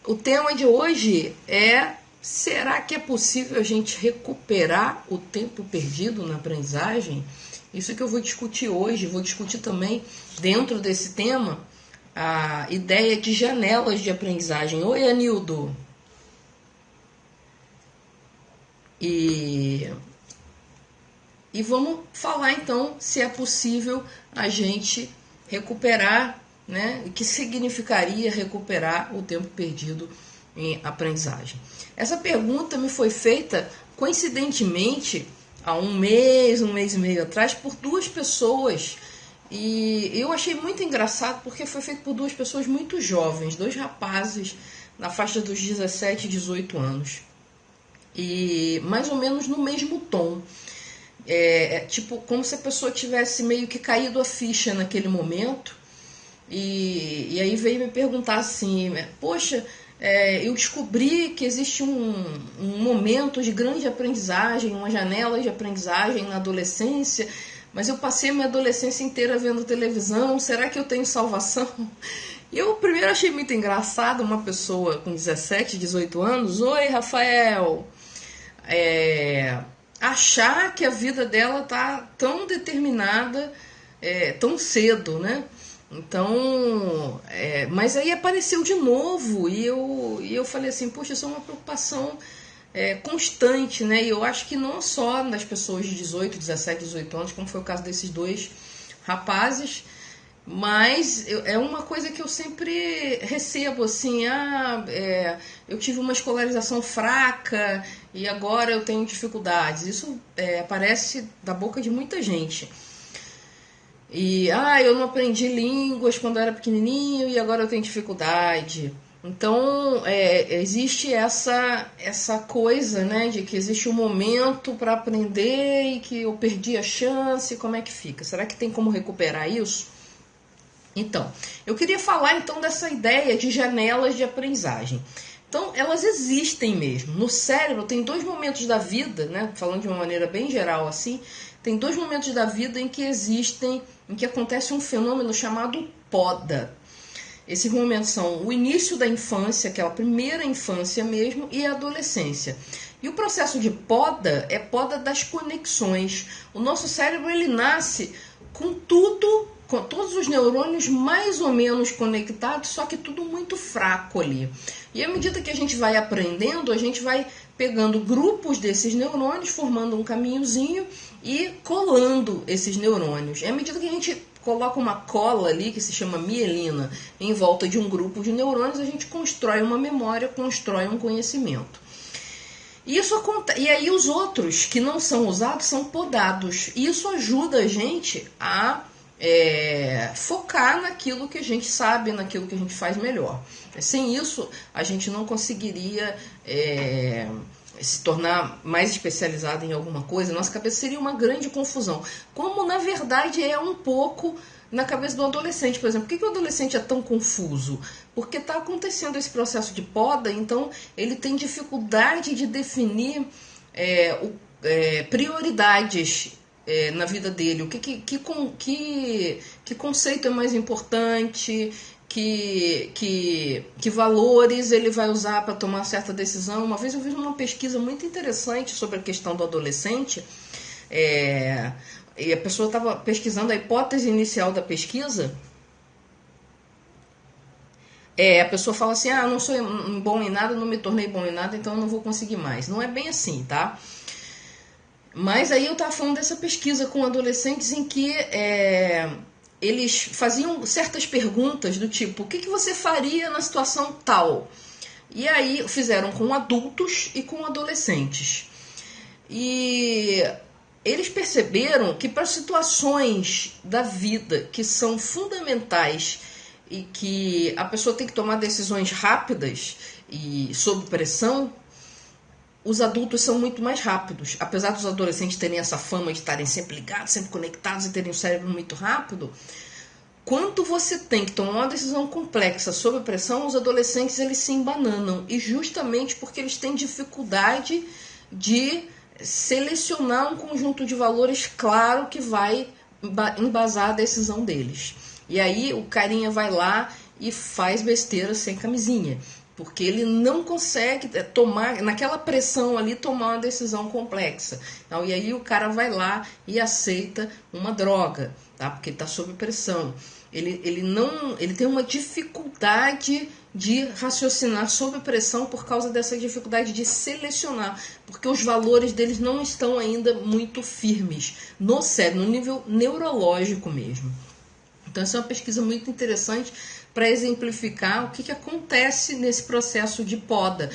O tema de hoje é: será que é possível a gente recuperar o tempo perdido na aprendizagem? Isso que eu vou discutir hoje. Vou discutir também, dentro desse tema, a ideia de janelas de aprendizagem. Oi, Anildo! E vamos falar então se é possível a gente recuperar, né? O que significaria recuperar o tempo perdido em aprendizagem. Essa pergunta me foi feita coincidentemente há um mês e meio atrás por duas pessoas, e eu achei muito engraçado porque foi feito por duas pessoas muito jovens, dois rapazes na faixa dos 17 e 18 anos, e mais ou menos no mesmo tom. Tipo, como se a pessoa tivesse meio que caído a ficha naquele momento, e aí veio me perguntar assim: poxa, eu descobri que existe um momento de grande aprendizagem, uma janela de aprendizagem na adolescência, mas eu passei minha adolescência inteira vendo televisão, será que eu tenho salvação? E eu primeiro achei muito engraçado uma pessoa com 17, 18 anos, oi, Rafael, achar que a vida dela tá tão determinada tão cedo, né? Então, mas aí apareceu de novo e eu falei assim, poxa, isso é uma preocupação constante, né? E eu acho que não só nas pessoas de 18, 17, 18 anos, como foi o caso desses dois rapazes, mas é uma coisa que eu sempre recebo, assim, eu tive uma escolarização fraca e agora eu tenho dificuldades. Isso aparece da boca de muita gente. E, eu não aprendi línguas quando eu era pequenininho e agora eu tenho dificuldade. Então, existe essa coisa, né, de que existe um momento para aprender e que eu perdi a chance, como é que fica? Será que tem como recuperar isso? Então, eu queria falar então dessa ideia de janelas de aprendizagem. Então, elas existem mesmo. No cérebro tem dois momentos da vida, né, falando de uma maneira bem geral assim, tem dois momentos da vida em que acontece um fenômeno chamado poda. Esses momentos são o início da infância, que é a primeira infância mesmo, e a adolescência. E o processo de poda é poda das conexões. O nosso cérebro, ele nasce com tudo, com todos os neurônios mais ou menos conectados, só que tudo muito fraco ali. E à medida que a gente vai aprendendo, a gente vai pegando grupos desses neurônios, formando um caminhozinho e colando esses neurônios. E à medida que a gente coloca uma cola ali, que se chama mielina, em volta de um grupo de neurônios, a gente constrói uma memória, constrói um conhecimento. E aí os outros que não são usados são podados. E isso ajuda a gente a focar naquilo que a gente sabe, naquilo que a gente faz melhor. Sem isso, a gente não conseguiria se tornar mais especializado em alguma coisa. Nossa cabeça seria uma grande confusão. Como, na verdade, é um pouco na cabeça do adolescente. Por exemplo, por que o adolescente é tão confuso? Porque está acontecendo esse processo de poda, então ele tem dificuldade de definir prioridades na vida dele. Que conceito é mais importante, que valores ele vai usar para tomar certa decisão. Uma vez eu vi uma pesquisa muito interessante sobre a questão do adolescente, e a pessoa estava pesquisando a hipótese inicial da pesquisa. A pessoa fala assim, não sou bom em nada, não me tornei bom em nada, então eu não vou conseguir mais. Não é bem assim, tá? Mas aí eu estava falando dessa pesquisa com adolescentes em que eles faziam certas perguntas do tipo, o que você faria na situação tal? E aí fizeram com adultos e com adolescentes. E eles perceberam que para situações da vida que são fundamentais e que a pessoa tem que tomar decisões rápidas e sob pressão, os adultos são muito mais rápidos. Apesar dos adolescentes terem essa fama de estarem sempre ligados, sempre conectados e terem o cérebro muito rápido, quando você tem que tomar uma decisão complexa sob pressão, os adolescentes eles se embananam. E justamente porque eles têm dificuldade de selecionar um conjunto de valores claro que vai embasar a decisão deles. E aí o carinha vai lá e faz besteira sem camisinha. porque ele não consegue tomar, naquela pressão ali, tomar uma decisão complexa. Então, e aí o cara vai lá e aceita uma droga, tá? Porque ele está sob pressão. Ele tem uma dificuldade de raciocinar sob pressão por causa dessa dificuldade de selecionar, porque os valores deles não estão ainda muito firmes no cérebro, no nível neurológico mesmo. Então, essa é uma pesquisa muito interessante para exemplificar o que acontece nesse processo de poda.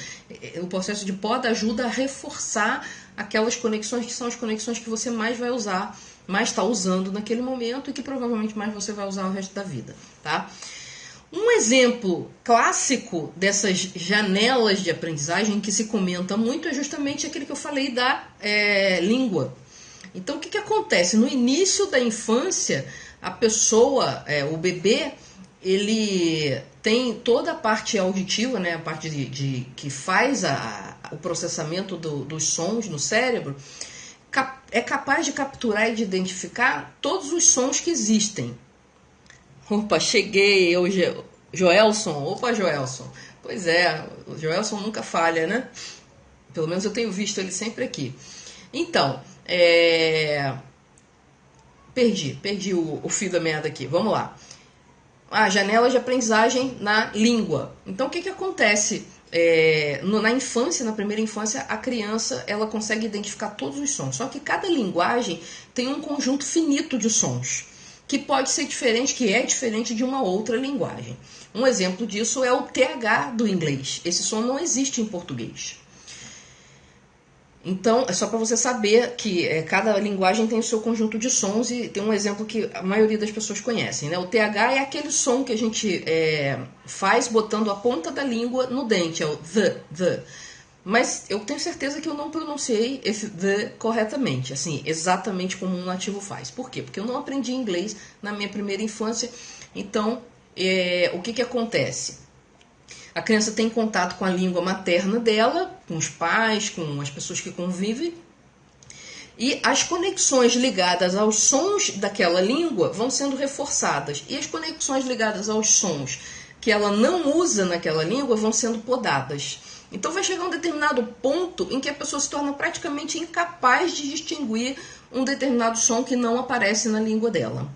O processo de poda ajuda a reforçar aquelas conexões que são as conexões que você mais vai usar, mais está usando naquele momento e que provavelmente mais você vai usar o resto da vida, tá? Um exemplo clássico dessas janelas de aprendizagem que se comenta muito é justamente aquele que eu falei da língua. Então, o que acontece? No início da infância, a pessoa, o bebê, ele tem toda a parte auditiva, né, a parte que faz o processamento dos sons no cérebro, é capaz de capturar e de identificar todos os sons que existem. Opa, cheguei, Joelson. Opa, Joelson. Pois é, o Joelson nunca falha, né? Pelo menos eu tenho visto ele sempre aqui. Então, perdi o fio da meada aqui. Vamos lá. Janela de aprendizagem na língua. Então, o que acontece? Na infância, na primeira infância, a criança ela consegue identificar todos os sons. Só que cada linguagem tem um conjunto finito de sons, que pode ser diferente, que é diferente de uma outra linguagem. Um exemplo disso é o TH do inglês. Esse som não existe em português. Então, é só para você saber que cada linguagem tem o seu conjunto de sons e tem um exemplo que a maioria das pessoas conhecem, né? O TH é aquele som que a gente faz botando a ponta da língua no dente, é o the. Mas eu tenho certeza que eu não pronunciei esse the corretamente, assim, exatamente como um nativo faz. Por quê? Porque eu não aprendi inglês na minha primeira infância. Então, o que acontece? A criança tem contato com a língua materna dela, com os pais, com as pessoas que convivem, e as conexões ligadas aos sons daquela língua vão sendo reforçadas, e as conexões ligadas aos sons que ela não usa naquela língua vão sendo podadas. Então vai chegar um determinado ponto em que a pessoa se torna praticamente incapaz de distinguir um determinado som que não aparece na língua dela.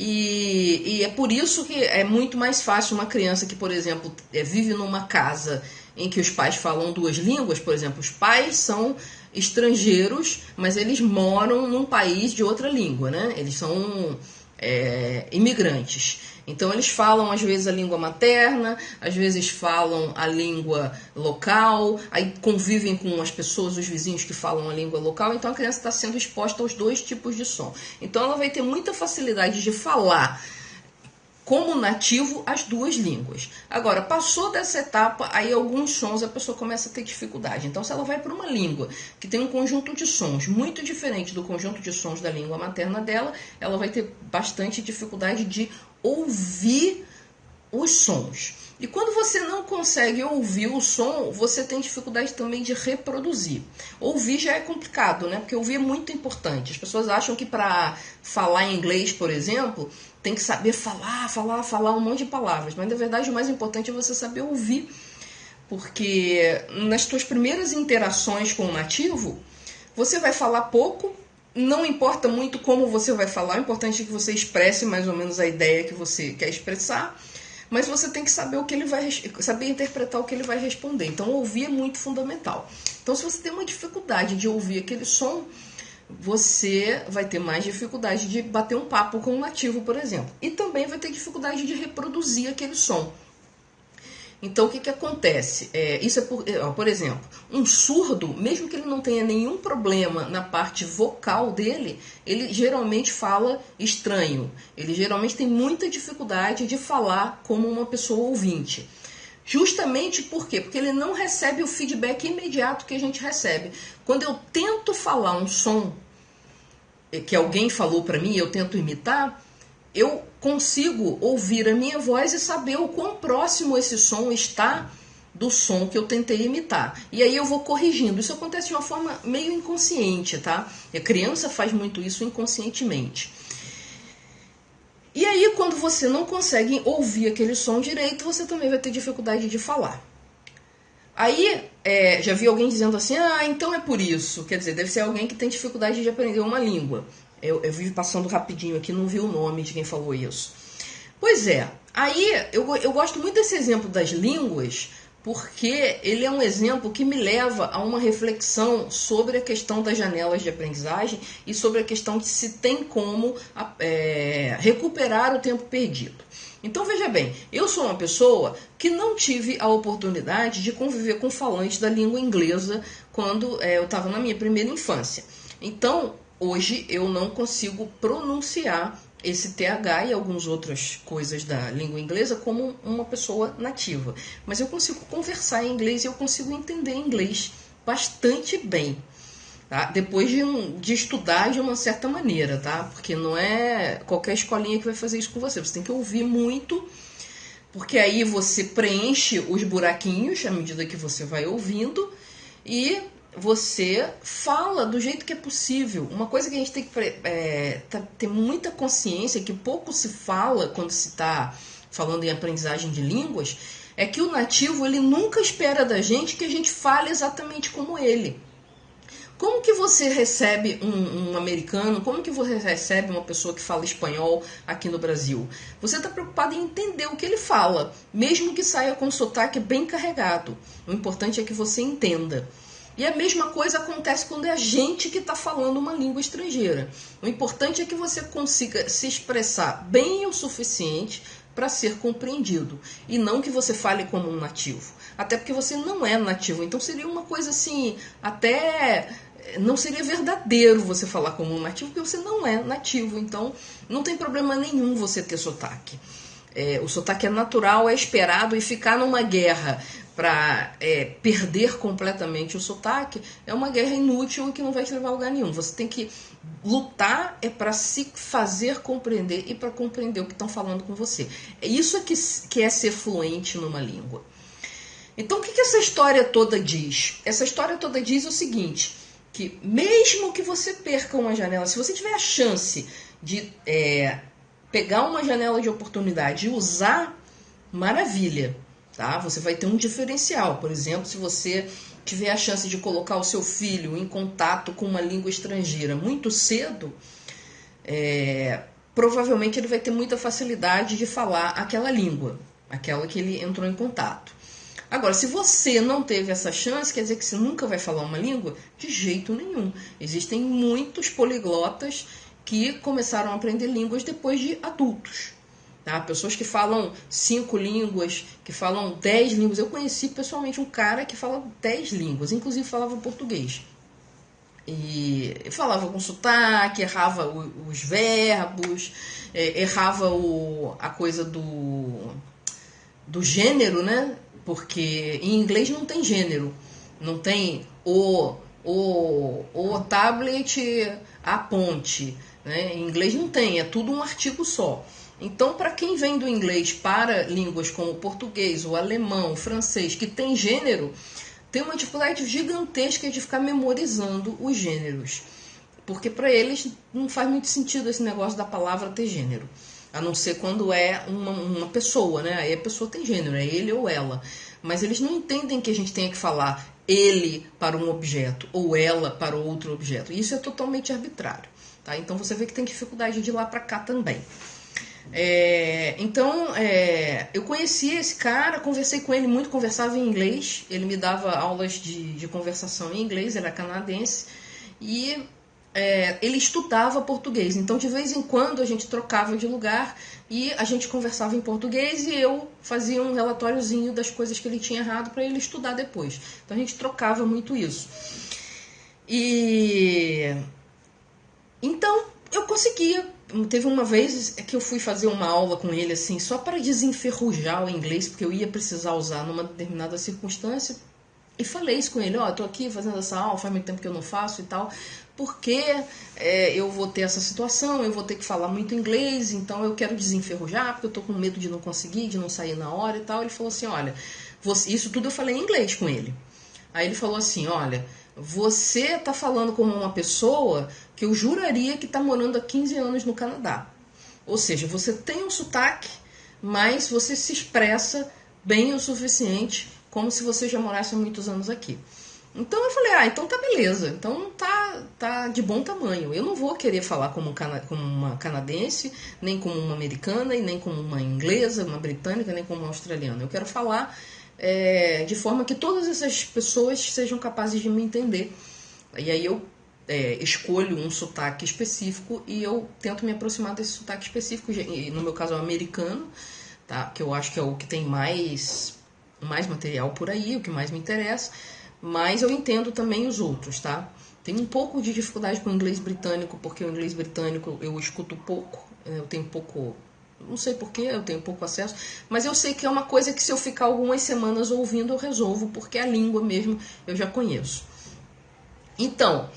E é por isso que é muito mais fácil uma criança que, por exemplo, vive numa casa em que os pais falam duas línguas, por exemplo, os pais são estrangeiros, mas eles moram num país de outra língua, né? Eles são imigrantes. Então eles falam às vezes a língua materna, às vezes falam a língua local, aí convivem com as pessoas, os vizinhos que falam a língua local, então a criança está sendo exposta aos dois tipos de som. Então ela vai ter muita facilidade de falar como nativo as duas línguas. Agora, passou dessa etapa, aí alguns sons a pessoa começa a ter dificuldade. Então, se ela vai para uma língua que tem um conjunto de sons muito diferente do conjunto de sons da língua materna dela, ela vai ter bastante dificuldade de ouvir os sons. E quando você não consegue ouvir o som, você tem dificuldade também de reproduzir. Ouvir já é complicado, né? Porque ouvir é muito importante. As pessoas acham que para falar em inglês, por exemplo, tem que saber falar um monte de palavras. Mas, na verdade, o mais importante é você saber ouvir. Porque nas suas primeiras interações com o nativo, você vai falar pouco, não importa muito como você vai falar, o importante é que você expresse mais ou menos a ideia que você quer expressar, mas você tem que saber o que ele vai saber interpretar o que ele vai responder. Então, ouvir é muito fundamental. Então, se você tem uma dificuldade de ouvir aquele som, você vai ter mais dificuldade de bater um papo com um nativo, por exemplo. E também vai ter dificuldade de reproduzir aquele som. Então, o que acontece? Isso é por exemplo, um surdo, mesmo que ele não tenha nenhum problema na parte vocal dele, ele geralmente fala estranho. Ele geralmente tem muita dificuldade de falar como uma pessoa ouvinte. Justamente por quê? Porque ele não recebe o feedback imediato que a gente recebe. Quando eu tento falar um som que alguém falou para mim, eu tento imitar, eu consigo ouvir a minha voz e saber o quão próximo esse som está do som que eu tentei imitar. E aí eu vou corrigindo. Isso acontece de uma forma meio inconsciente, tá? A criança faz muito isso inconscientemente. E aí, quando você não consegue ouvir aquele som direito, você também vai ter dificuldade de falar. Aí, já vi alguém dizendo assim, então é por isso. Quer dizer, deve ser alguém que tem dificuldade de aprender uma língua. Eu vi passando rapidinho aqui, não vi o nome de quem falou isso. Pois é, aí eu gosto muito desse exemplo das línguas, porque ele é um exemplo que me leva a uma reflexão sobre a questão das janelas de aprendizagem e sobre a questão de se tem como recuperar o tempo perdido. Então veja bem, eu sou uma pessoa que não tive a oportunidade de conviver com falantes da língua inglesa quando eu estava na minha primeira infância. Então hoje eu não consigo pronunciar esse TH e algumas outras coisas da língua inglesa como uma pessoa nativa. Mas eu consigo conversar em inglês e eu consigo entender inglês bastante bem. Tá? Depois de estudar de uma certa maneira, tá? Porque não é qualquer escolinha que vai fazer isso com você. Você tem que ouvir muito, porque aí você preenche os buraquinhos à medida que você vai ouvindo e você fala do jeito que é possível. Uma coisa que a gente tem que ter muita consciência, que pouco se fala quando se está falando em aprendizagem de línguas, é que o nativo ele nunca espera da gente que a gente fale exatamente como ele. Como que você recebe um americano, como que você recebe uma pessoa que fala espanhol aqui no Brasil? Você está preocupado em entender o que ele fala, mesmo que saia com um sotaque bem carregado. O importante é que você entenda. E a mesma coisa acontece quando é a gente que está falando uma língua estrangeira. O importante é que você consiga se expressar bem o suficiente para ser compreendido. E não que você fale como um nativo. Até porque você não é nativo. Então seria uma coisa assim, até não seria verdadeiro você falar como um nativo, porque você não é nativo. Então não tem problema nenhum você ter sotaque. O sotaque é natural, é esperado, e ficar numa guerra para perder completamente o sotaque é uma guerra inútil e que não vai te levar a lugar nenhum. Você tem que lutar para se fazer compreender e para compreender o que estão falando com você. Isso é que é ser fluente numa língua. Então o que essa história toda diz? Essa história toda diz o seguinte, que mesmo que você perca uma janela, se você tiver a chance de pegar uma janela de oportunidade e usar, maravilha. Tá? Você vai ter um diferencial. Por exemplo, se você tiver a chance de colocar o seu filho em contato com uma língua estrangeira muito cedo, provavelmente ele vai ter muita facilidade de falar aquela língua, aquela que ele entrou em contato. Agora, se você não teve essa chance, quer dizer que você nunca vai falar uma língua? De jeito nenhum. Existem muitos poliglotas que começaram a aprender línguas depois de adultos. Tá? Pessoas que falam 5 línguas, que falam 10 línguas. Eu conheci pessoalmente um cara que fala 10 línguas, inclusive falava português. E falava com sotaque, errava os verbos, errava a coisa do gênero, né? Porque em inglês não tem gênero. Não tem o tablet, a ponte. Né? Em inglês não tem, é tudo um artigo só. Então, para quem vem do inglês para línguas como o português, o alemão, o francês, que tem gênero, tem uma dificuldade gigantesca de ficar memorizando os gêneros. Porque para eles não faz muito sentido esse negócio da palavra ter gênero. A não ser quando é uma pessoa, né? Aí a pessoa tem gênero, é ele ou ela. Mas eles não entendem que a gente tenha que falar ele para um objeto ou ela para outro objeto. Isso é totalmente arbitrário. Tá? Então você vê que tem dificuldade de ir lá para cá também. Então, eu conheci esse cara, conversei com ele muito, conversava em inglês, ele me dava aulas de conversação em inglês, ele era canadense, e ele estudava português, então de vez em quando a gente trocava de lugar e a gente conversava em português e eu fazia um relatóriozinho das coisas que ele tinha errado para ele estudar depois. Então a gente trocava muito isso. E então eu conseguia. Teve uma vez que eu fui fazer uma aula com ele assim, só para desenferrujar o inglês, porque eu ia precisar usar numa determinada circunstância, e falei isso com ele, eu tô aqui fazendo essa aula, faz muito tempo que eu não faço e tal, porque eu vou ter essa situação, eu vou ter que falar muito inglês, então eu quero desenferrujar, porque eu tô com medo de não conseguir, de não sair na hora e tal. Ele falou assim, olha, isso tudo eu falei em inglês com ele. Aí ele falou assim, olha, você está falando como uma pessoa que eu juraria que está morando há 15 anos no Canadá. Ou seja, você tem um sotaque, mas você se expressa bem o suficiente, como se você já morasse há muitos anos aqui. Então eu falei, então tá beleza, então tá de bom tamanho. Eu não vou querer falar como uma canadense, nem como uma americana, e nem como uma inglesa, uma britânica, nem como uma australiana. Eu quero falar de forma que todas essas pessoas sejam capazes de me entender. E aí eu escolho um sotaque específico e eu tento me aproximar desse sotaque específico, e no meu caso é o americano, tá? Que eu acho que é o que tem mais material por aí, o que mais me interessa. Mas eu entendo também os outros, tá? Tenho um pouco de dificuldade com o inglês britânico, porque o inglês britânico eu escuto pouco, eu tenho pouco, não sei porquê, eu tenho pouco acesso, mas eu sei que é uma coisa que se eu ficar algumas semanas ouvindo eu resolvo, porque a língua mesmo eu já conheço. Então,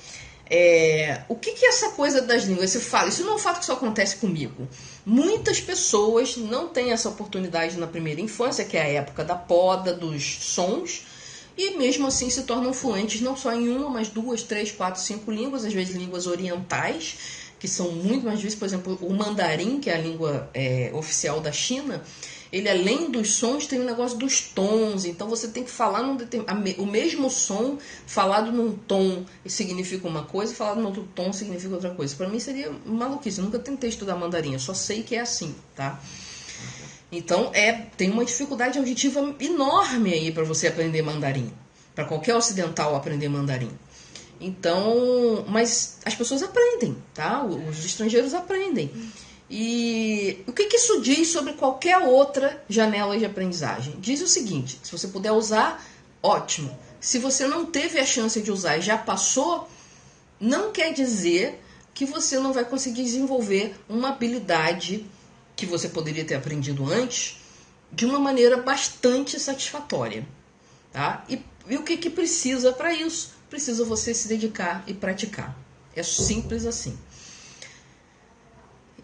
o que é essa coisa das línguas? Você fala, isso não é um fato que só acontece comigo. Muitas pessoas não têm essa oportunidade na primeira infância, que é a época da poda, dos sons, e mesmo assim se tornam fluentes não só em uma, mas 2, 3, 4, 5 línguas, às vezes línguas orientais, que são muito mais difíceis. Por exemplo, o mandarim, que é a língua oficial da China, ele além dos sons tem o negócio dos tons, então você tem que falar o mesmo som falado num tom significa uma coisa, falado num outro tom significa outra coisa. Para mim seria maluquice, eu nunca tentei estudar mandarim, eu só sei que é assim, tá? Então tem uma dificuldade auditiva enorme aí para você aprender mandarim, para qualquer ocidental aprender mandarim. Então, mas as pessoas aprendem, tá? Os estrangeiros aprendem. E o que isso diz sobre qualquer outra janela de aprendizagem? Diz o seguinte: se você puder usar, ótimo. Se você não teve a chance de usar e já passou, não quer dizer que você não vai conseguir desenvolver uma habilidade que você poderia ter aprendido antes de uma maneira bastante satisfatória, tá? E o que precisa para isso? Precisa você se dedicar e praticar. É simples assim.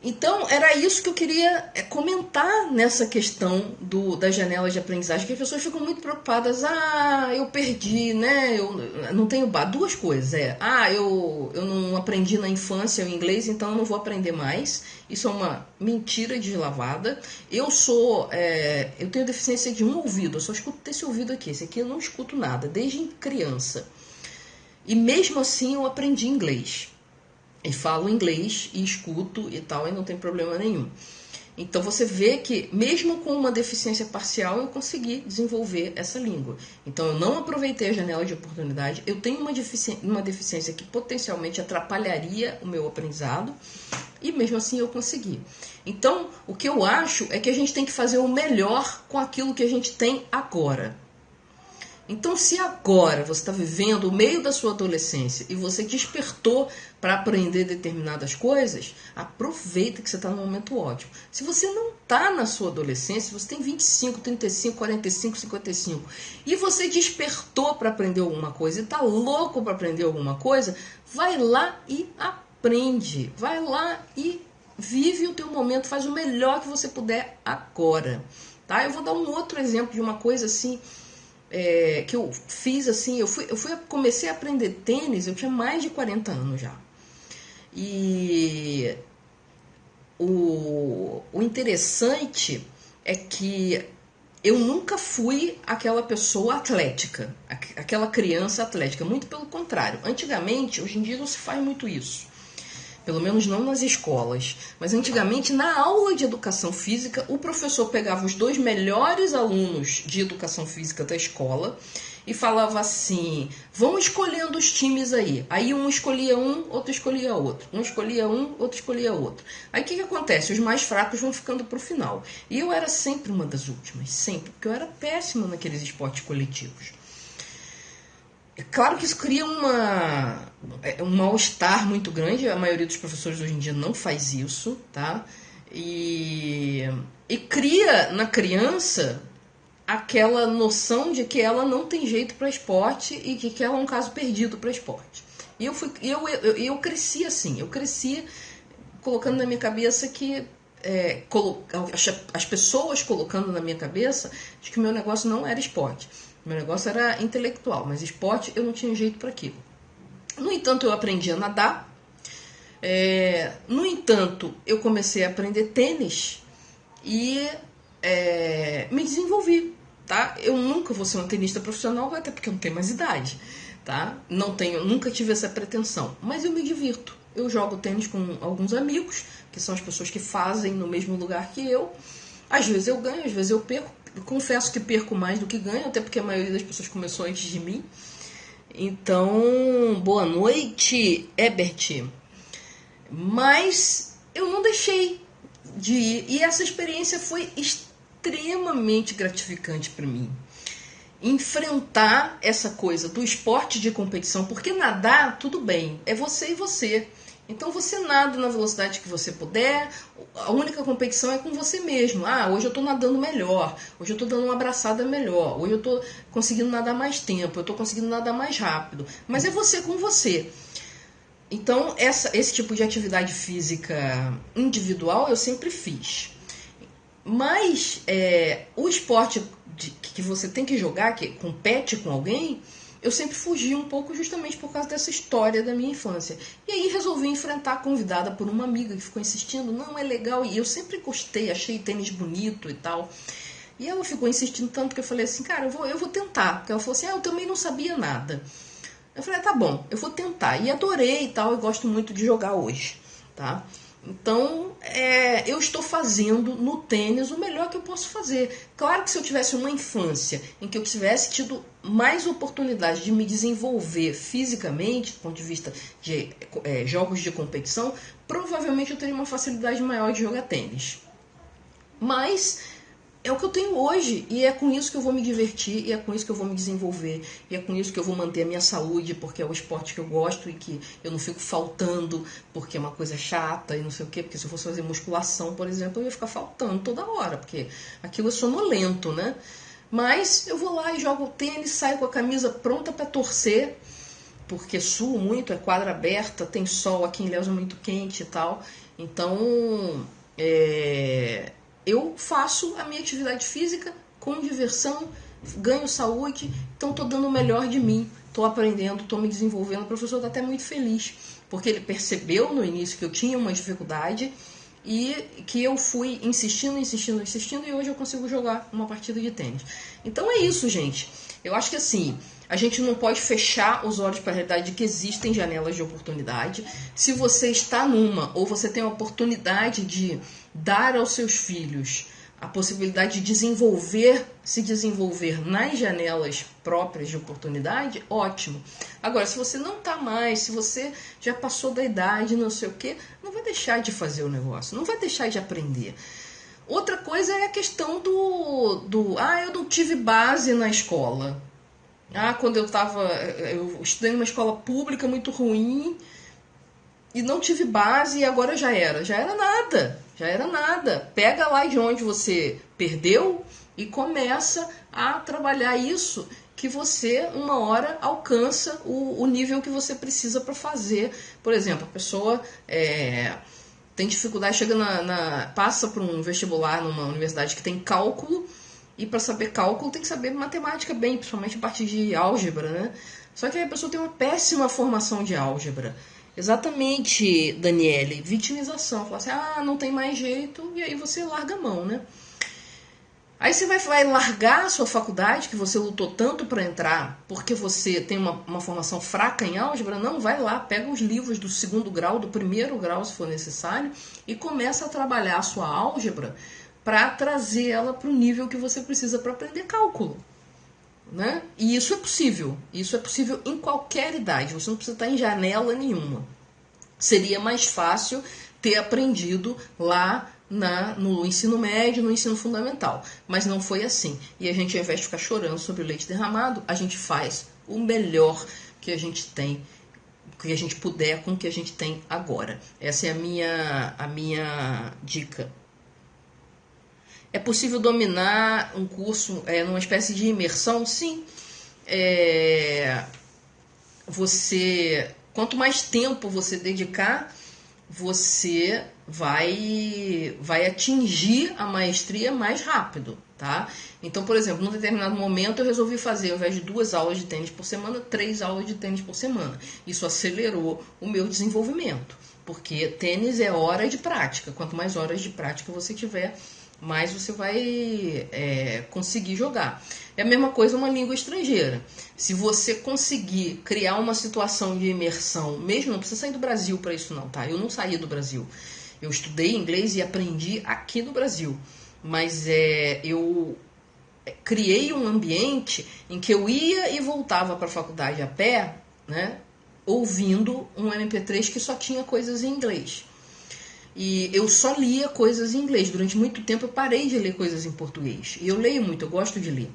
Então, era isso que eu queria comentar nessa questão das janelas de aprendizagem, que as pessoas ficam muito preocupadas. Eu perdi, né? Eu não tenho duas coisas. Eu não aprendi na infância o inglês, então eu não vou aprender mais. Isso é uma mentira deslavada. Eu tenho deficiência de um ouvido, eu só escuto esse ouvido aqui. Esse aqui eu não escuto nada, desde criança. E mesmo assim eu aprendi inglês. E falo inglês e escuto e tal, e não tem problema nenhum. Então você vê que mesmo com uma deficiência parcial eu consegui desenvolver essa língua. Então eu não aproveitei a janela de oportunidade. Eu tenho uma deficiência que potencialmente atrapalharia o meu aprendizado, e mesmo assim eu consegui. Então o que eu acho é que a gente tem que fazer o melhor com aquilo que a gente tem agora. Então, se agora você está vivendo o meio da sua adolescência e você despertou para aprender determinadas coisas, aproveita que você está num momento ótimo. Se você não está na sua adolescência, você tem 25, 35, 45, 55, e você despertou para aprender alguma coisa e está louco para aprender alguma coisa, vai lá e aprende. Vai lá e vive o teu momento, faz o melhor que você puder agora. Tá? Eu vou dar um outro exemplo de uma coisa assim... que eu fiz assim, comecei a aprender tênis, eu tinha mais de 40 anos já. E o interessante é que eu nunca fui aquela pessoa atlética, aquela criança atlética, muito pelo contrário. Antigamente, hoje em dia não se faz muito isso. Pelo menos não nas escolas. Mas antigamente, na aula de educação física, o professor pegava os 2 melhores alunos de educação física da escola e falava assim: vão escolhendo os times aí. Aí um escolhia um, outro escolhia outro. Um escolhia um, outro escolhia outro. Aí o que acontece? Os mais fracos vão ficando para o final. E eu era sempre uma das últimas, sempre, porque eu era péssima naqueles esportes coletivos. É claro que isso cria um mal-estar muito grande. A maioria dos professores hoje em dia não faz isso, tá? E cria na criança aquela noção de que ela não tem jeito para esporte e que ela é um caso perdido para esporte. E eu cresci assim, eu cresci colocando na minha cabeça que as pessoas colocando na minha cabeça de que o meu negócio não era esporte. Meu negócio era intelectual, mas esporte eu não tinha jeito para aquilo. No entanto, eu aprendi a nadar, No entanto, eu comecei a aprender tênis e me desenvolvi, tá? Eu nunca vou ser uma tenista profissional, até porque eu não tenho mais idade, tá? Nunca tive essa pretensão, mas eu me divirto. Eu jogo tênis com alguns amigos, que são as pessoas que fazem no mesmo lugar que eu. Às vezes eu ganho, às vezes eu perco. Eu confesso que perco mais do que ganho, até porque a maioria das pessoas começou antes de mim. Então, boa noite, Ebert. Mas eu não deixei de ir. E essa experiência foi extremamente gratificante para mim. Enfrentar essa coisa do esporte de competição, porque nadar, tudo bem, é você e você. Então você nada na velocidade que você puder, a única competição é com você mesmo. Ah, hoje eu estou nadando melhor, hoje eu estou dando uma abraçada melhor, hoje eu estou conseguindo nadar mais tempo, eu estou conseguindo nadar mais rápido. Mas é você com você. Então esse tipo de atividade física individual eu sempre fiz. Mas o esporte que você tem que jogar, que compete com alguém, eu sempre fugi um pouco justamente por causa dessa história da minha infância. E aí resolvi enfrentar, convidada por uma amiga que ficou insistindo, não, é legal, e eu sempre gostei, achei tênis bonito e tal. E ela ficou insistindo tanto que eu falei assim, cara, eu vou tentar. Porque ela falou assim, eu também não sabia nada. Eu falei, tá bom, eu vou tentar. E adorei e tal, eu gosto muito de jogar hoje, tá? Então, eu estou fazendo no tênis o melhor que eu posso fazer. Claro que se eu tivesse uma infância em que eu tivesse tido mais oportunidade de me desenvolver fisicamente, do ponto de vista de jogos de competição, provavelmente eu teria uma facilidade maior de jogar tênis. Mas é o que eu tenho hoje, e é com isso que eu vou me divertir, e é com isso que eu vou me desenvolver, e é com isso que eu vou manter a minha saúde, porque é o esporte que eu gosto e que eu não fico faltando porque é uma coisa chata e não sei o quê, porque se eu fosse fazer musculação, por exemplo, eu ia ficar faltando toda hora, porque aquilo é sonolento, né? Mas eu vou lá e jogo o tênis, saio com a camisa pronta para torcer, porque suo muito, é quadra aberta, tem sol, aqui em Ilhéus é muito quente e tal, então eu faço a minha atividade física com diversão, ganho saúde, então estou dando o melhor de mim, estou aprendendo, estou me desenvolvendo. O professor está até muito feliz, porque ele percebeu no início que eu tinha uma dificuldade e que eu fui insistindo, e hoje eu consigo jogar uma partida de tênis. Então é isso, gente. Eu acho que assim, a gente não pode fechar os olhos para a realidade de que existem janelas de oportunidade. Se você está numa, ou você tem a oportunidade de dar aos seus filhos a possibilidade de se desenvolver nas janelas próprias de oportunidade, ótimo. Agora, se você não está mais, se você já passou da idade, não sei o quê, não vai deixar de fazer o negócio, não vai deixar de aprender. Outra coisa é a questão eu não tive base na escola. Quando eu estudei numa escola pública muito ruim e não tive base e agora já era nada. Pega lá de onde você perdeu e começa a trabalhar isso, que você uma hora alcança o nível que você precisa para fazer. Por exemplo, a pessoa tem dificuldade, passa por um vestibular numa universidade que tem cálculo, e para saber cálculo tem que saber matemática bem, principalmente a partir de álgebra, né? Só que aí a pessoa tem uma péssima formação de álgebra. Exatamente, Daniele, vitimização. Fala assim, não tem mais jeito, e aí você larga a mão, né? Aí você vai largar a sua faculdade, que você lutou tanto para entrar, porque você tem uma formação fraca em álgebra? Não, vai lá, pega os livros do 2º grau, do 1º grau, se for necessário, e começa a trabalhar a sua álgebra para trazer ela para o nível que você precisa para aprender cálculo. Né? E isso é possível em qualquer idade, você não precisa estar em janela nenhuma. Seria mais fácil ter aprendido lá no ensino médio, no ensino fundamental, mas não foi assim. E a gente, ao invés de ficar chorando sobre o leite derramado, a gente faz o melhor que a gente tem, que a gente puder com o que a gente tem agora. Essa é a minha dica. É possível dominar um curso numa espécie de imersão? Sim. Quanto mais tempo você dedicar, você vai atingir a maestria mais rápido, tá? Então, por exemplo, num determinado momento eu resolvi fazer, ao invés de 2 aulas de tênis por semana, 3 aulas de tênis por semana. Isso acelerou o meu desenvolvimento, porque tênis é hora de prática. Quanto mais horas de prática você tiver, mais você vai conseguir jogar. É a mesma coisa uma língua estrangeira. Se você conseguir criar uma situação de imersão, mesmo não precisa sair do Brasil para isso não, tá? Eu não saí do Brasil. Eu estudei inglês e aprendi aqui no Brasil. Mas eu criei um ambiente em que eu ia e voltava para a faculdade a pé, né, ouvindo um MP3 que só tinha coisas em inglês. E eu só lia coisas em inglês. Durante muito tempo eu parei de ler coisas em português. E eu leio muito, eu gosto de ler.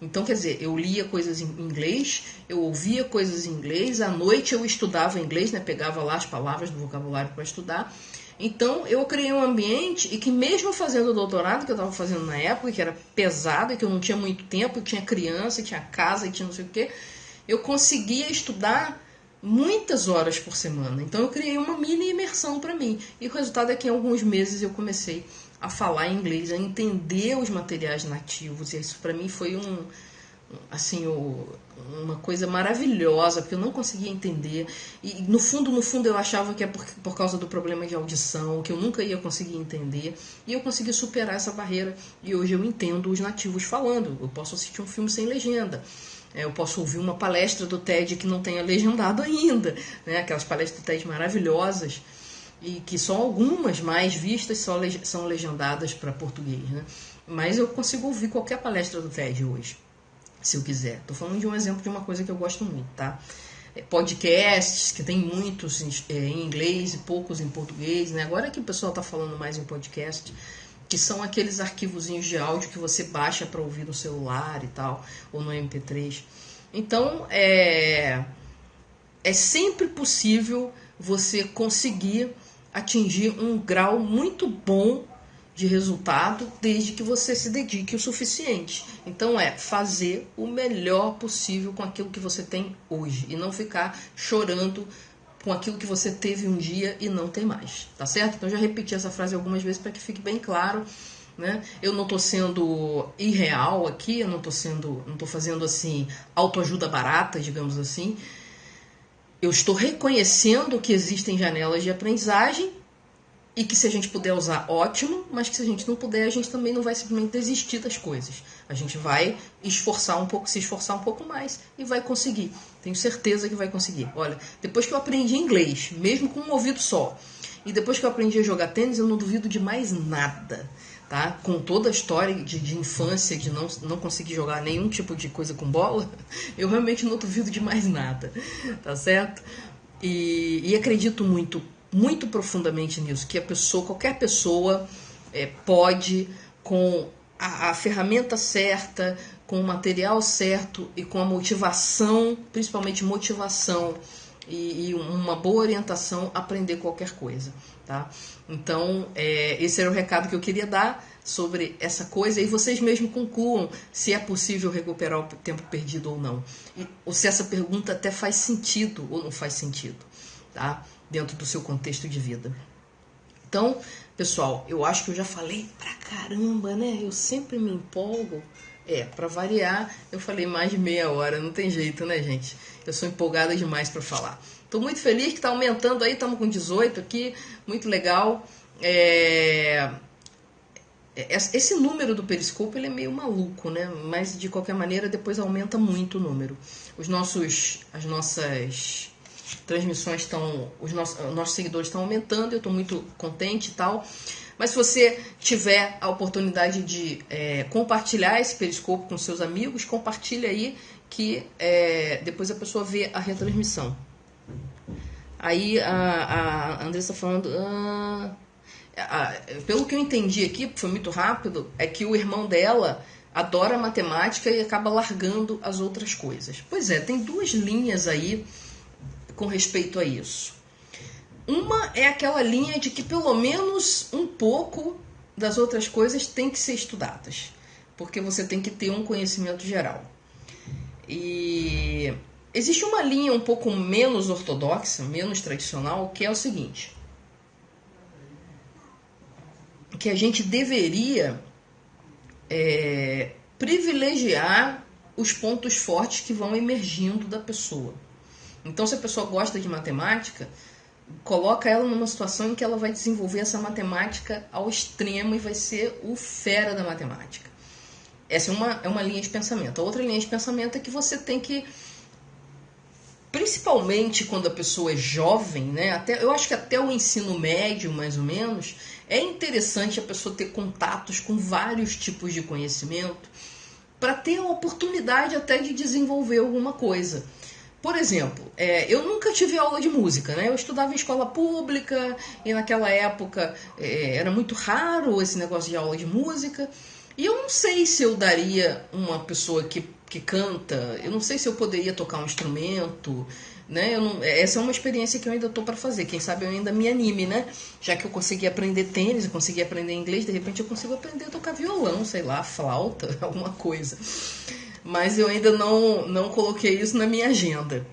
Então, quer dizer, eu lia coisas em inglês, eu ouvia coisas em inglês, à noite eu estudava inglês, né, pegava lá as palavras do vocabulário para estudar. Então, eu criei um ambiente e que mesmo fazendo o doutorado que eu estava fazendo na época, que era pesado e que eu não tinha muito tempo, eu tinha criança, eu tinha casa, e tinha não sei o quê, eu conseguia estudar muitas horas por semana. Então eu criei uma mini imersão para mim. E o resultado é que em alguns meses eu comecei a falar inglês, a entender os materiais nativos. E isso para mim foi uma coisa maravilhosa, porque eu não conseguia entender. E no fundo eu achava que é por causa do problema de audição, que eu nunca ia conseguir entender. E eu consegui superar essa barreira. E hoje eu entendo os nativos falando. Eu posso assistir um filme sem legenda. Eu posso ouvir uma palestra do TED que não tenha legendado ainda, né? Aquelas palestras do TED maravilhosas, e que só algumas mais vistas são legendadas para português, né? Mas eu consigo ouvir qualquer palestra do TED hoje, se eu quiser. Estou falando de um exemplo de uma coisa que eu gosto muito, tá? Podcasts, que tem muitos em inglês e poucos em português, né? Agora que o pessoal está falando mais em podcast, que são aqueles arquivozinhos de áudio que você baixa para ouvir no celular e tal, ou no MP3. Então, é sempre possível você conseguir atingir um grau muito bom de resultado, desde que você se dedique o suficiente. Então, fazer o melhor possível com aquilo que você tem hoje, e não ficar chorando com aquilo que você teve um dia e não tem mais, tá certo? Então, eu já repeti essa frase algumas vezes para que fique bem claro, né? Eu não estou sendo irreal aqui, eu não estou fazendo assim autoajuda barata, digamos assim. Eu estou reconhecendo que existem janelas de aprendizagem e que se a gente puder usar, ótimo, mas que se a gente não puder, a gente também não vai simplesmente desistir das coisas. A gente vai se esforçar um pouco mais e vai conseguir. Tenho certeza que vai conseguir. Olha, depois que eu aprendi inglês, mesmo com um ouvido só, e depois que eu aprendi a jogar tênis, eu não duvido de mais nada, tá? Com toda a história de infância, de não conseguir jogar nenhum tipo de coisa com bola, eu realmente não duvido de mais nada, tá certo? E acredito muito profundamente nisso, que qualquer pessoa pode, com a ferramenta certa, com o material certo e com a motivação, principalmente motivação e uma boa orientação, aprender qualquer coisa, tá? Então, esse era o recado que eu queria dar sobre essa coisa, e vocês mesmos concluam se é possível recuperar o tempo perdido ou não, ou se essa pergunta até faz sentido ou não faz sentido, tá? Dentro do seu contexto de vida. Então, pessoal, eu acho que eu já falei pra caramba, né? Eu sempre me empolgo. Pra variar, eu falei mais de meia hora, não tem jeito, né, gente? Eu sou empolgada demais pra falar. Tô muito feliz que tá aumentando aí, estamos com 18 aqui, muito legal. Esse número do Periscope, ele é meio maluco, né? Mas, de qualquer maneira, depois aumenta muito o número. As nossas transmissões os nossos seguidores estão aumentando, eu estou muito contente e tal. Mas se você tiver a oportunidade de compartilhar esse Periscope com seus amigos, compartilha aí, que depois a pessoa vê a retransmissão. Aí a Andressa falando... pelo que eu entendi aqui, foi muito rápido, é que o irmão dela adora matemática e acaba largando as outras coisas. Pois tem duas linhas aí com respeito a isso. Uma é aquela linha de que pelo menos um pouco das outras coisas tem que ser estudadas, porque você tem que ter um conhecimento geral. E existe uma linha um pouco menos ortodoxa, menos tradicional, que é o seguinte: que a gente deveria privilegiar os pontos fortes que vão emergindo da pessoa. Então, se a pessoa gosta de matemática, coloca ela numa situação em que ela vai desenvolver essa matemática ao extremo e vai ser o fera da matemática. Essa é uma linha de pensamento. A outra linha de pensamento é que você tem que, principalmente quando a pessoa é jovem, né? Eu acho que até o ensino médio, mais ou menos, é interessante a pessoa ter contatos com vários tipos de conhecimento para ter a oportunidade até de desenvolver alguma coisa. Por exemplo, eu nunca tive aula de música, né? Eu estudava em escola pública e naquela época era muito raro esse negócio de aula de música. E eu não sei se eu daria uma pessoa que canta, eu não sei se eu poderia tocar um instrumento, né? Essa é uma experiência que eu ainda estou para fazer. Quem sabe eu ainda me anime, né? Já que eu consegui aprender tênis, eu consegui aprender inglês, de repente eu consigo aprender a tocar violão, sei lá, flauta, alguma coisa. Mas eu ainda não coloquei isso na minha agenda.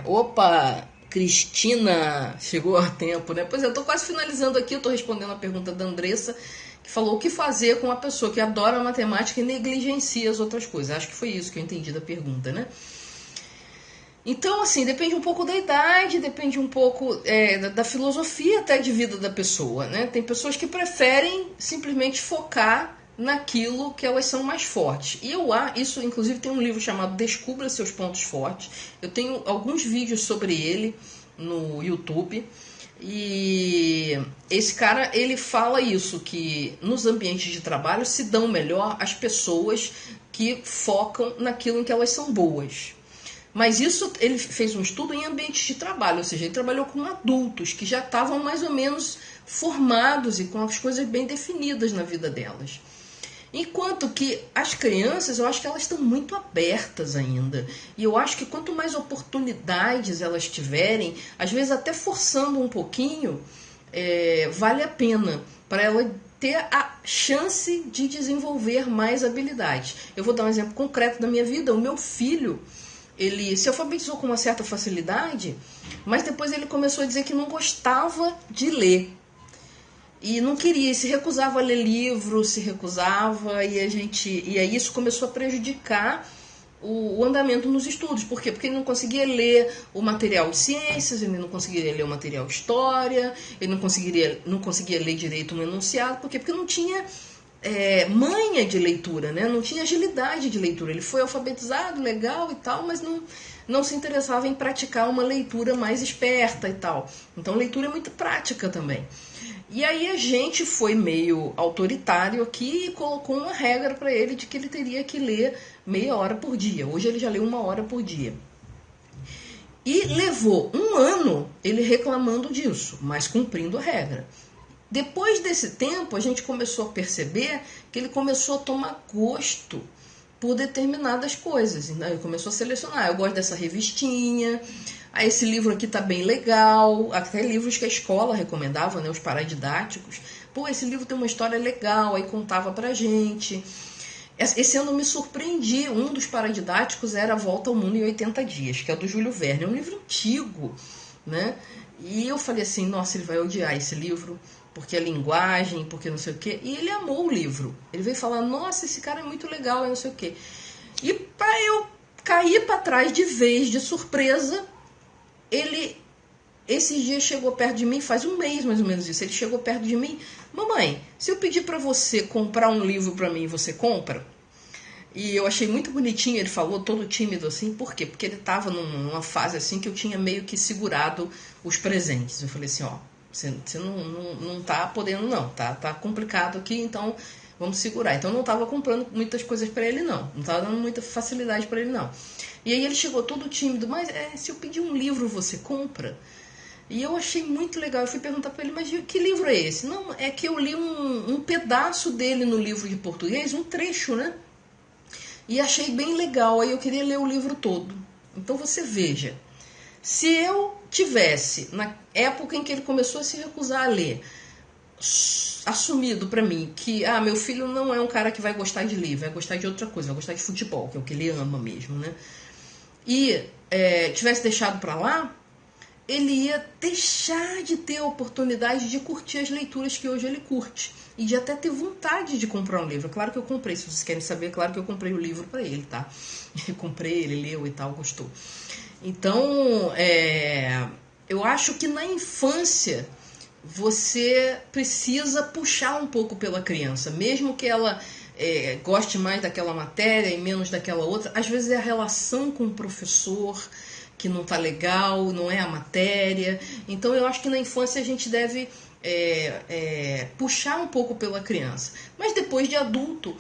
Opa, Cristina, chegou a tempo, né? Pois é, eu tô quase finalizando aqui, eu tô respondendo a pergunta da Andressa, que falou o que fazer com uma pessoa que adora matemática e negligencia as outras coisas. Acho que foi isso que eu entendi da pergunta, né? Então, assim, depende um pouco da idade, depende um pouco da filosofia até de vida da pessoa, né? Tem pessoas que preferem simplesmente focar naquilo que elas são mais fortes. E isso, inclusive, tem um livro chamado Descubra Seus Pontos Fortes. Eu tenho alguns vídeos sobre ele no YouTube. E esse cara, ele fala isso, que nos ambientes de trabalho se dão melhor as pessoas que focam naquilo em que elas são boas. Mas isso, ele fez um estudo em ambientes de trabalho, ou seja, ele trabalhou com adultos que já estavam mais ou menos formados e com as coisas bem definidas na vida delas. Enquanto que as crianças, eu acho que elas estão muito abertas ainda. E eu acho que quanto mais oportunidades elas tiverem, às vezes até forçando um pouquinho, vale a pena para ela ter a chance de desenvolver mais habilidades. Eu vou dar um exemplo concreto da minha vida. O meu filho, ele se alfabetizou com uma certa facilidade, mas depois ele começou a dizer que não gostava de ler. E não queria, se recusava a ler livro, se recusava, e aí isso começou a prejudicar o andamento nos estudos. Por quê? Porque ele não conseguia ler o material de ciências, ele não conseguia ler o material de história, ele não conseguia ler direito um enunciado. Por quê? Porque não tinha manha de leitura, né? Não tinha agilidade de leitura. Ele foi alfabetizado, legal e tal, mas não se interessava em praticar uma leitura mais esperta e tal. Então, leitura é muito prática também. E aí a gente foi meio autoritário aqui e colocou uma regra para ele de que ele teria que ler meia hora por dia. Hoje ele já lê 1 hora por dia. E levou 1 ano ele reclamando disso, mas cumprindo a regra. Depois desse tempo, a gente começou a perceber que ele começou a tomar gosto por determinadas coisas. Então, ele começou a selecionar. Eu gosto dessa revistinha. Esse livro aqui tá bem legal. Até livros que a escola recomendava, né? Os paradidáticos. Pô, esse livro tem uma história legal. Aí contava pra gente. Esse ano eu me surpreendi. Um dos paradidáticos era A Volta ao Mundo em 80 Dias, que é do Júlio Verne. É um livro antigo, né? E eu falei assim, nossa, ele vai odiar esse livro, porque a linguagem, porque não sei o quê. E ele amou o livro. Ele veio falar, nossa, esse cara é muito legal, não sei o quê. E para eu cair para trás de vez, de surpresa, ele, esses dias chegou perto de mim, faz 1 mês mais ou menos isso, ele chegou perto de mim, mamãe, se eu pedir para você comprar um livro para mim, você compra? E eu achei muito bonitinho, ele falou todo tímido assim, por quê? Porque ele estava numa fase assim que eu tinha meio que segurado os presentes. Eu falei assim, ó, você não tá podendo não, tá complicado aqui, então vamos segurar. Então eu não estava comprando muitas coisas para ele não estava dando muita facilidade para ele não. E aí ele chegou todo tímido, mas se eu pedir um livro você compra? E eu achei muito legal, eu fui perguntar para ele, mas que livro é esse? Não, é que eu li um pedaço dele no livro de português, um trecho, né? E achei bem legal, aí eu queria ler o livro todo. Então você veja, se eu tivesse, na época em que ele começou a se recusar a ler, assumido para mim que meu filho não é um cara que vai gostar de ler, vai gostar de outra coisa, vai gostar de futebol, que é o que ele ama mesmo, né? E tivesse deixado para lá, ele ia deixar de ter a oportunidade de curtir as leituras que hoje ele curte. E de até ter vontade de comprar um livro. Claro que eu comprei, se vocês querem saber, claro que eu comprei o livro para ele, tá? Eu comprei, ele leu e tal, gostou. Então, Eu acho que na infância você precisa puxar um pouco pela criança, mesmo que ela goste mais daquela matéria e menos daquela outra. Às vezes é a relação com o professor que não tá legal, não é a matéria. Então eu acho que na infância a gente deve puxar um pouco pela criança. Mas depois de adulto,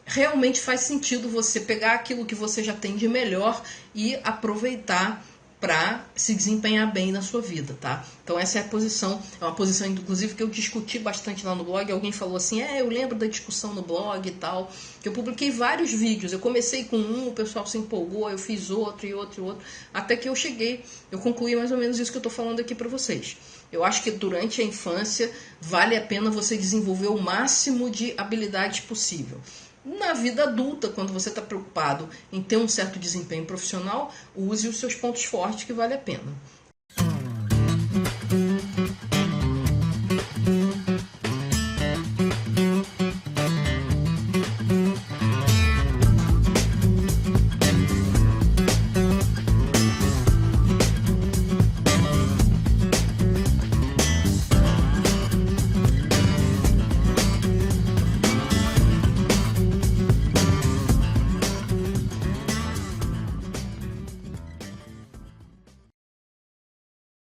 realmente faz sentido você pegar aquilo que você já tem de melhor e aproveitar para se desempenhar bem na sua vida, tá? Então essa é a posição, é uma posição inclusive que eu discuti bastante lá no blog. Alguém falou assim, eu lembro da discussão no blog e tal, que eu publiquei vários vídeos, eu comecei com um, o pessoal se empolgou, eu fiz outro e outro e outro, até que eu concluí mais ou menos isso que eu tô falando aqui para vocês. Eu acho que durante a infância vale a pena você desenvolver o máximo de habilidades possível. Na vida adulta, quando você está preocupado em ter um certo desempenho profissional, use os seus pontos fortes que vale a pena.